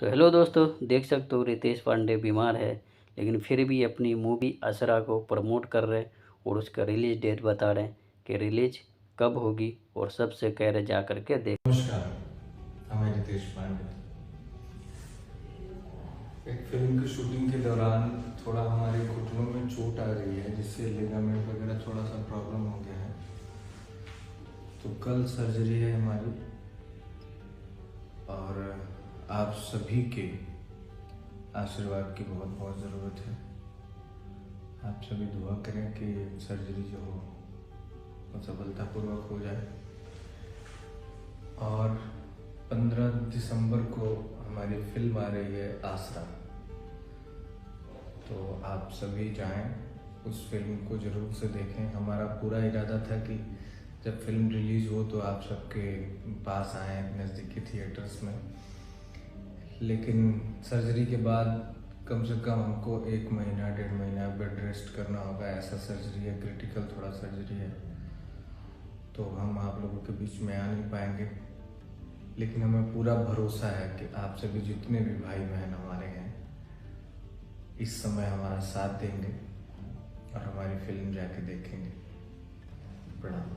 तो हेलो दोस्तों, देख सकते हो रितेश पांडे बीमार है, लेकिन फिर भी अपनी मूवी असरा को प्रमोट कर रहे हैं और उसका रिलीज डेट बता रहे हैं कि रिलीज कब होगी और सबसे कह रहे जा करके देख। नमस्कार, मैं रितेश पांडे। एक फिल्म की शूटिंग के दौरान थोड़ा हमारे घुटनों में चोट आ रही है, जिससे लिगामेंट वगैरह थोड़ा सा प्रॉब्लम हो गया है। तो कल सर्जरी है हमारी और आप सभी के आशीर्वाद की बहुत बहुत ज़रूरत है। आप सभी दुआ करें कि सर्जरी जो हो वो सफलतापूर्वक हो जाए। और 15 दिसंबर को हमारी फिल्म आ रही है आसरा, तो आप सभी जाएं, उस फिल्म को ज़रूर से देखें। हमारा पूरा इरादा था कि जब फिल्म रिलीज़ हो तो आप सबके पास आएँ नज़दीकी थिएटर्स में, लेकिन सर्जरी के बाद कम से कम हमको 1 महीना 1.5 महीना बेड रेस्ट करना होगा। ऐसा सर्जरी है, क्रिटिकल थोड़ा सर्जरी है, तो हम आप लोगों के बीच में आ नहीं पाएंगे। लेकिन हमें पूरा भरोसा है कि आप सभी जितने भी भाई बहन हमारे हैं इस समय हमारा साथ देंगे और हमारी फिल्म जाके देखेंगे। प्रणाम।